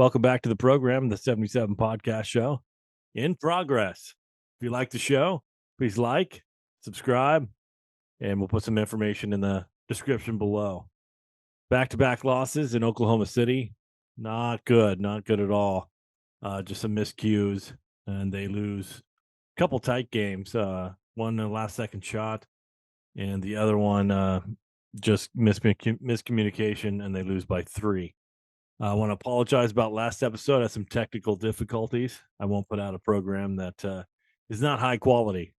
Welcome back to the program, the 77 Podcast Show in progress. If you like the show, please like, subscribe, and we'll put some information in the description below. Back-to-back losses in Oklahoma City. Not good at all. Just some miscues, and they lose a couple tight games. One a last-second shot, and the other one just miscommunication, and they lose by 3. I want to apologize about last episode. I had some technical difficulties. I won't put out a program that is not high quality.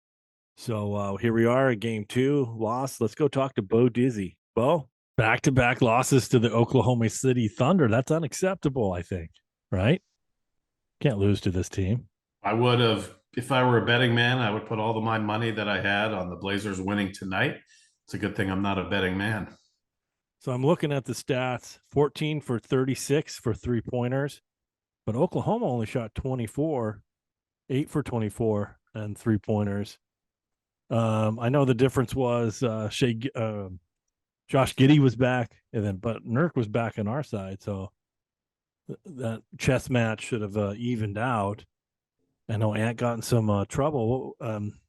So here we are at game 2, loss. Let's go talk to Bo Dizzy. Bo, back-to-back losses to the Oklahoma City Thunder. That's unacceptable, I think, right? Can't lose to this team. I would have, if I were a betting man, I would put all of my money that I had on the Blazers winning tonight. It's a good thing I'm not a betting man. So I'm looking at the stats, 14 for 36 for three-pointers, but Oklahoma only shot 24, 8 for 24 and three-pointers. I know the difference was Josh Giddey was back, but Nurk was back on our side, so that chess match should have evened out. I know Ant got in some trouble.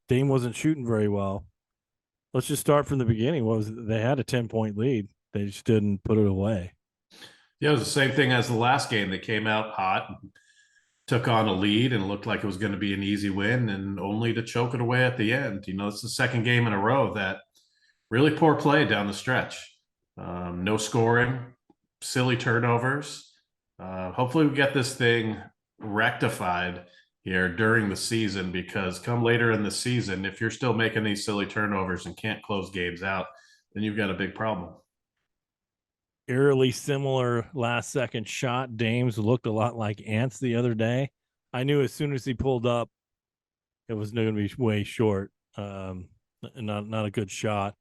Dame wasn't shooting very well. Let's just start from the beginning. They had a 10-point lead. They just didn't put it away. Yeah, it was the same thing as the last game. They came out hot, took on a lead, and looked like it was going to be an easy win, and only to choke it away at the end. It's the second game in a row that really poor play down the stretch. No scoring, silly turnovers. Hopefully we get this thing rectified here during the season, because come later in the season, if you're still making these silly turnovers and can't close games out, then you've got a big problem. Eerily similar last-second shot. Dames looked a lot like Ants the other day. I knew as soon as he pulled up, it was going to be way short. Not a good shot.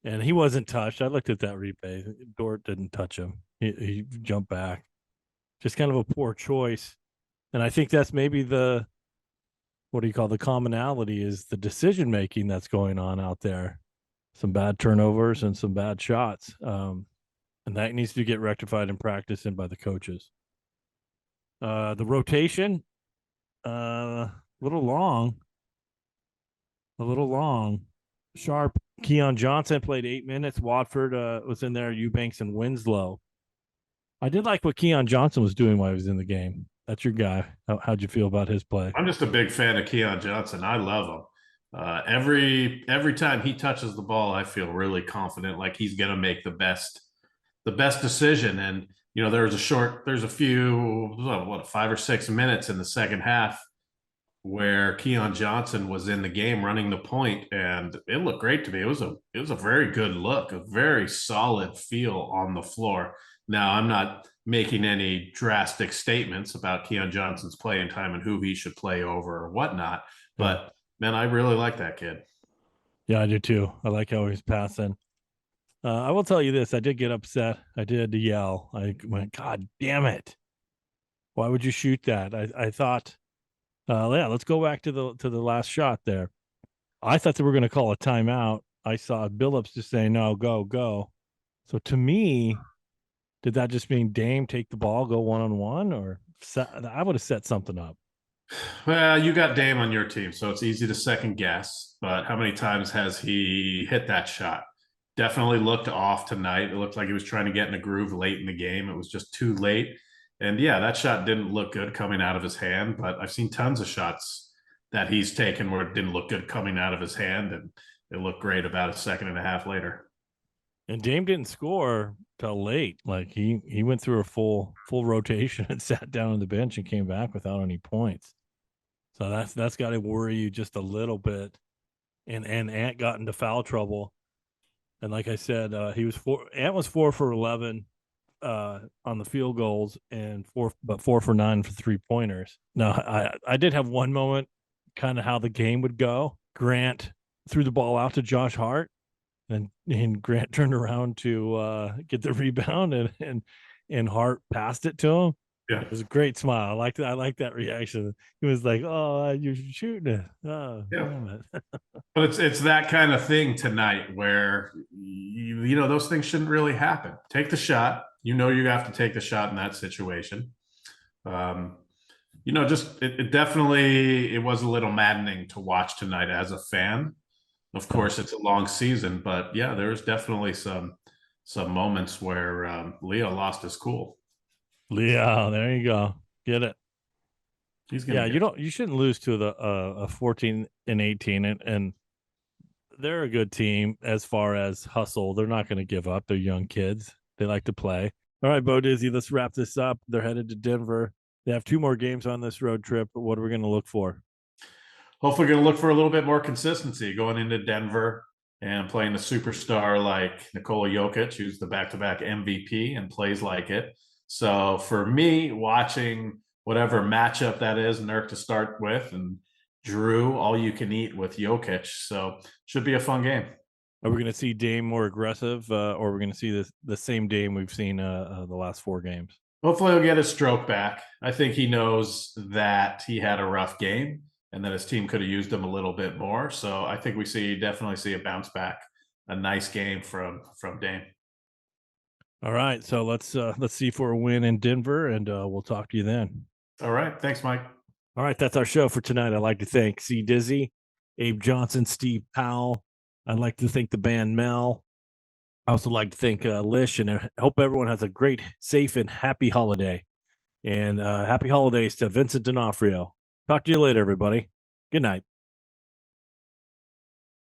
And he wasn't touched. I looked at that replay. Dort didn't touch him. He jumped back. Just kind of a poor choice. And I think that's maybe the commonality is the decision-making that's going on out there. Some bad turnovers and some bad shots. And that needs to get rectified in practice and by the coaches. The rotation, a little long. Sharp. Keon Johnson played 8 minutes. Watford was in there. Eubanks and Winslow. I did like what Keon Johnson was doing while he was in the game. That's your guy. How'd you feel about his play? I'm just a big fan of Keon Johnson. I love him. Every time he touches the ball, I feel really confident, like he's going to make the best decision. And there's a few 5 or 6 minutes in the second half where Keon Johnson was in the game running the point, and it looked great to me. It was a very good look, a very solid feel on the floor. Now, I'm not making any drastic statements about Keon Johnson's playing time and who he should play over or whatnot, but man, I really like that kid. Yeah, I do too. I like how he's passing. I will tell you this. I did get upset. I did yell. I went, God damn it. Why would you shoot that? I thought, let's go back to the last shot there. I thought they were going to call a timeout. I saw Billups just saying, no, go. So to me, did that just mean Dame take the ball, go one-on-one, or I would have set something up? Well, you got Dame on your team, so it's easy to second guess. But how many times has he hit that shot? Definitely looked off tonight. It looked like he was trying to get in a groove late in the game. It was just too late. And yeah, that shot didn't look good coming out of his hand, but I've seen tons of shots that he's taken where it didn't look good coming out of his hand, and it looked great about a second and a half later. And Dame didn't score till late. Like he went through a full rotation and sat down on the bench and came back without any points. So that's got to worry you just a little bit. And Ant got into foul trouble. And like I said, Ant was 4 for 11 on the field goals and 4 for 9 for three-pointers. Now, I did have one moment, kind of how the game would go. Grant threw the ball out to Josh Hart, and Grant turned around to get the rebound, and Hart passed it to him. Yeah. It was a great smile. I like that reaction. He was like, "Oh, you're shooting it." Oh, yeah. Damn it. But it's that kind of thing tonight where those things shouldn't really happen. Take the shot. You have to take the shot in that situation. Um, just it definitely it was a little maddening to watch tonight as a fan. Of Yeah. course, it's a long season, but yeah, there's definitely some moments where Leo lost his cool. Yeah, there you go. Get it. He's gonna Yeah, get. you shouldn't lose to the a 14 and 18 and they're a good team as far as hustle. They're not going to give up. They're young kids. They like to play. All right, Bo Dizzy, let's wrap this up. They're headed to Denver. They have two more games on this road trip. But what are we going to look for? Hopefully, going to look for a little bit more consistency going into Denver and playing a superstar like Nikola Jokic, who's the back-to-back MVP and plays like it. So for me, watching whatever matchup that is, Nurk to start with, and Drew, all you can eat with Jokic. So should be a fun game. Are we going to see Dame more aggressive, or are we going to see the same Dame we've seen the last four games? Hopefully, he'll get his stroke back. I think he knows that he had a rough game and that his team could have used him a little bit more. So I think we definitely see a bounce back, a nice game from Dame. All right, so let's see for a win in Denver, and we'll talk to you then. All right, thanks, Mike. All right, that's our show for tonight. I'd like to thank C Dizzy, Abe Johnson, Steve Powell. I'd like to thank the band Mel. I also like to thank Lish, and I hope everyone has a great, safe, and happy holiday. And happy holidays to Vincent D'Onofrio. Talk to you later, everybody. Good night.